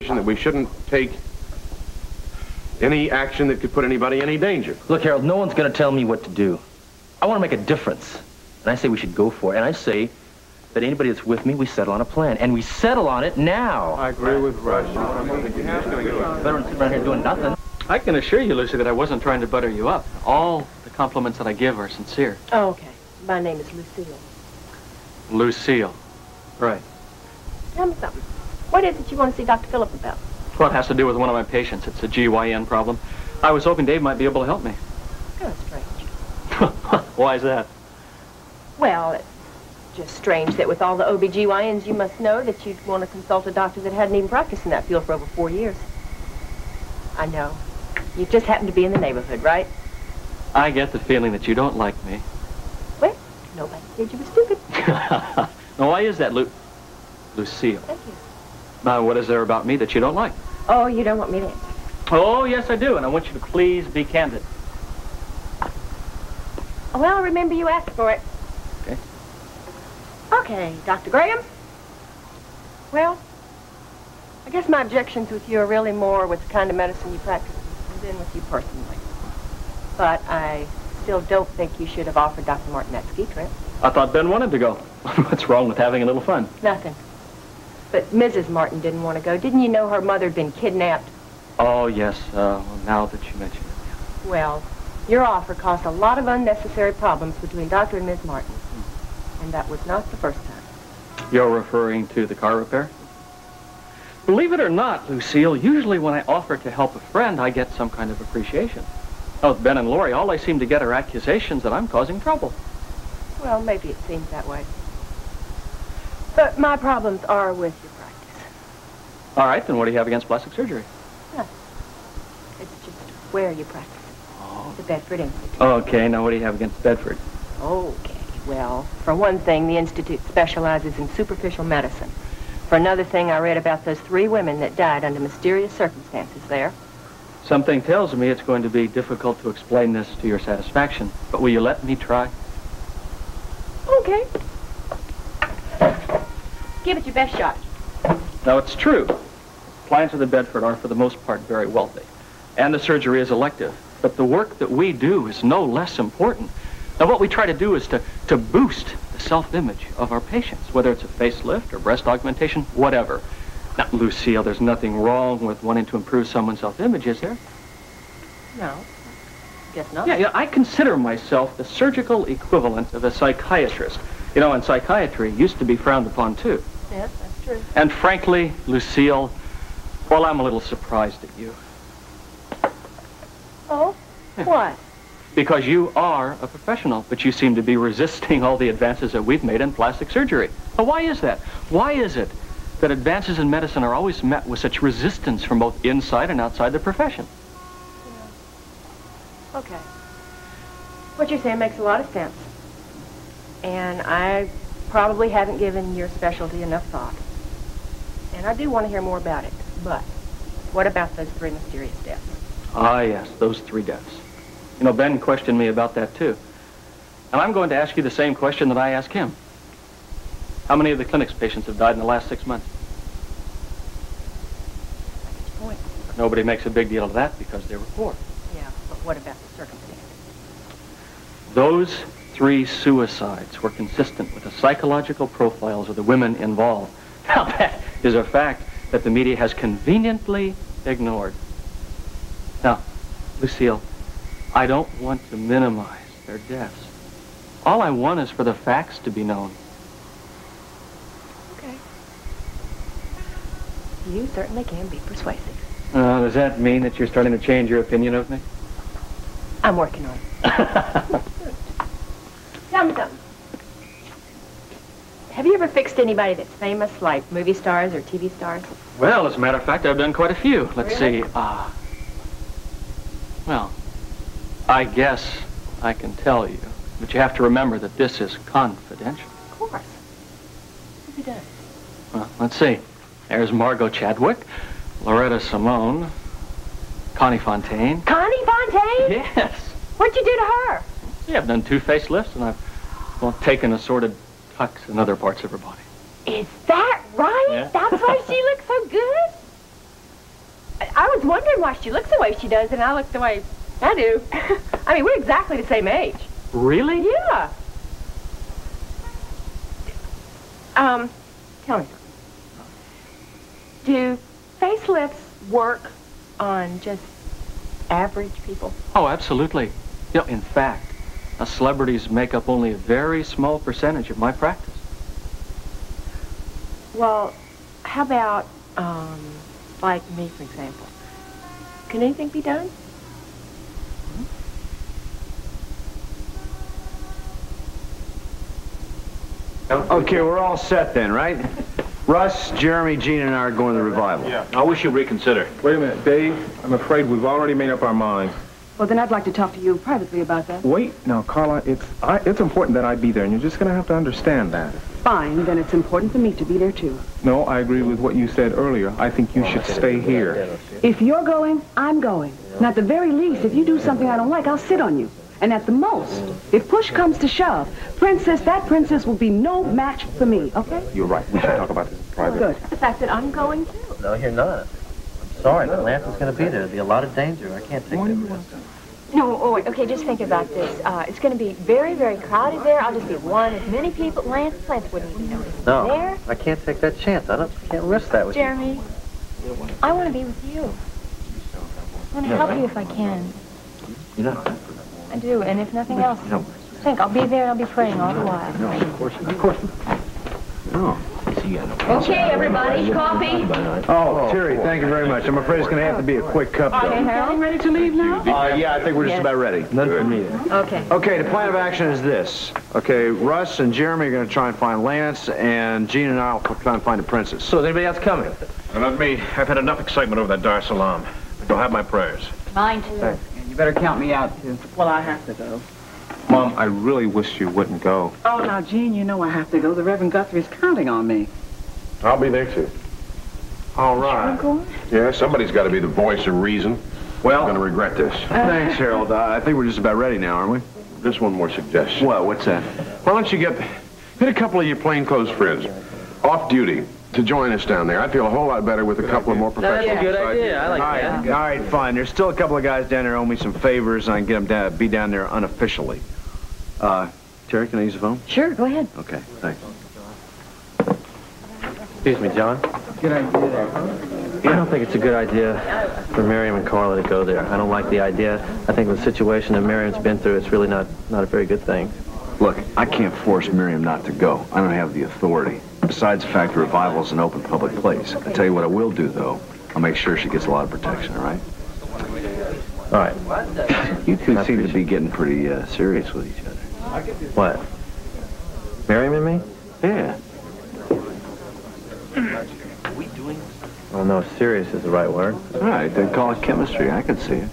that we shouldn't take any action that could put anybody in any danger. Look, Harold, no one's going to tell me what to do. I want to make a difference. And I say we should go for it. And I say that anybody that's with me, we settle on a plan. And we settle on it now. I agree with Rush. Better than sitting around here doing nothing. I can assure you, Lucy, that I wasn't trying to butter you up. All the compliments that I give are sincere. Oh, okay. My name is Lucille. Lucille. Right. Tell me something. What is it you want to see Dr. Phillip about? Well, it has to do with one of my patients. It's a GYN problem. I was hoping Dave might be able to help me. Kind of strange. Why is that? Well, it's just strange that with all the OB-GYNs, you must know that you'd want to consult a doctor that hadn't even practiced in that field for over 4 years. I know. You just happen to be in the neighborhood, right? I get the feeling that you don't like me. Well, nobody said you were stupid. Now, why is that, Lucille? Thank you. Now, what is there about me that you don't like? Oh, you don't want me to answer? Oh, yes, I do, and I want you to please be candid. Well, remember you asked for it. Okay. Okay, Dr. Graham. Well, I guess my objections with you are really more with the kind of medicine you practice than with you personally. But I still don't think you should have offered Dr. Martin that ski trip. I thought Ben wanted to go. What's wrong with having a little fun? Nothing. But Mrs. Martin didn't want to go. Didn't you know her mother had been kidnapped? Oh, yes. Well, now that you mention it. Well, your offer caused a lot of unnecessary problems between Dr. and Ms. Martin. And that was not the first time. You're referring to the car repair? Believe it or not, Lucille, usually when I offer to help a friend, I get some kind of appreciation. Now, with Ben and Lori, all I seem to get are accusations that I'm causing trouble. Well, maybe it seems that way. But my problems are with your practice. All right, then what do you have against plastic surgery? Nothing. It's just where you practice. Oh. The Bedford Institute. Okay, now what do you have against Bedford? Okay, well, for one thing, the Institute specializes in superficial medicine. For another thing, I read about those 3 women that died under mysterious circumstances there. Something tells me it's going to be difficult to explain this to your satisfaction, but will you let me try? Okay. Give it your best shot. Now, it's true. Clients of the Bedford are, for the most part, very wealthy, and the surgery is elective. But the work that we do is no less important. Now, what we try to do is to boost the self-image of our patients, whether it's a facelift or breast augmentation, whatever. Now, Lucille, there's nothing wrong with wanting to improve someone's self-image, is there? No. Guess not. Yeah, I consider myself the surgical equivalent of a psychiatrist. You know, and psychiatry used to be frowned upon, too. Yes, that's true. And frankly, Lucille, well, I'm a little surprised at you. Oh? Yeah. What? Because you are a professional, but you seem to be resisting all the advances that we've made in plastic surgery. Now, why is that? Why is it that advances in medicine are always met with such resistance from both inside and outside the profession? Yeah. Okay. What you're saying makes a lot of sense. And I probably haven't given your specialty enough thought. And I do want to hear more about it. But what about those 3 mysterious deaths? Ah, yes, those 3 deaths. You know, Ben questioned me about that, too. And I'm going to ask you the same question that I asked him. How many of the clinic's patients have died in the last 6 months? That's your point. Nobody makes a big deal of that because they were poor. Yeah, but what about the circumstances? Those 3 suicides were consistent with the psychological profiles of the women involved. Now, that is a fact that the media has conveniently ignored. Now, Lucille, I don't want to minimize their deaths. All I want is for the facts to be known. Okay. You certainly can be persuasive. Does that mean that you're starting to change your opinion of me? I'm working on it. Tell me something. Have you ever fixed anybody that's famous, like movie stars or TV stars? Well, as a matter of fact, I've done quite a few. Let's Really? see. Well, I guess I can tell you, but you have to remember that this is confidential. Of course. Who've you done? Well, let's see. There's Margot Chadwick, Loretta Simone, Connie Fontaine. Connie Fontaine? Yes. What'd you do to her? See, I've done 2 facelifts, and I've, well, taken assorted tucks in other parts of her body. Is that right? Yeah. That's why she looks so good? was wondering why she looks the way she does, and I look the way I do. I mean, we're exactly the same age. Really? Yeah. Tell me something. Do facelifts work on just average people? Oh, absolutely. You know, in fact, celebrities make up only a very small percentage of my practice. Well, how about, like me, for example? Can anything be done? Okay, we're all set then, right? Russ, Jeremy, Gene, and I are going to the revival. Yeah. I wish you'd reconsider. Wait a minute, Dave. I'm afraid we've already made up our minds. Well, then I'd like to talk to you privately about that. Wait. Now, Carla, it's important that I be there, and you're just going to have to understand that. Fine, then it's important for me to be there, too. No, I agree with what you said earlier. I think you should stay here. If you're going, I'm going. And at the very least, if you do something I don't like, I'll sit on you. And at the most, if push comes to shove, that princess will be no match for me, okay? You're right. We should talk about this in private. Good. The fact that I'm going, too. No, you're not. I'm sorry, but Lance is going to be there. There'll be a lot of danger. I can't take that risk. No, oh, wait, okay, just think about this. It's going to be very, very crowded there. I'll just be one of many people. Lance wouldn't even notice. No, There? I can't take that chance. Can't risk that with Jeremy, I want to be with you. I want to help you if I can. you. You know. I do, and if nothing else, think I'll be there and I'll be praying all the while. No, of course. Oh. Okay, everybody, coffee. Oh, Terry, thank you very much. I'm afraid it's going to have to be a quick cup, though. Okay, Harold, ready to leave now? Yeah, I think we're just about ready. None for me then. Okay. Okay, the plan of action is this. Okay, Russ and Jeremy are going to try and find Lance, and Gene and I will try and find the princess. So is anybody else coming? Not me. I've had enough excitement over that Dar Salaam. You'll have my prayers. Mine, too. You better count me out, too. Well, I have to go. Mom, I really wish you wouldn't go. Oh, now, Gene, you know I have to go. The Reverend Guthrie's counting on me. I'll be there, too. All right. Yeah, somebody's got to be the voice of reason. Well, I'm going to regret this. thanks, Harold. I think we're just about ready now, aren't we? Just one more suggestion. What? What's that? Why don't you get a couple of your plainclothes friends off duty to join us down there? I'd feel a whole lot better with a couple of more professionals. That's a good beside you. idea. I like that. All right, fine. There's still a couple of guys down there who owe me some favors, and I can get them down, be down there unofficially. Terry, can I use the phone? Sure, go ahead. Okay, thanks. Excuse me, John. Good idea. I don't think it's a good idea for Miriam and Carla to go there. I don't like the idea. I think the situation that Miriam's been through, it's really not a very good thing. Look, I can't force Miriam not to go. I don't have the authority. Besides the fact the revival is an open public place. I tell you what I will do, though. I'll make sure she gets a lot of protection, all right? All right. You two seem to be getting pretty serious with each other. What? Miriam and me? Yeah. Oh, no, serious is the right word. All right, then call it chemistry. I can see it.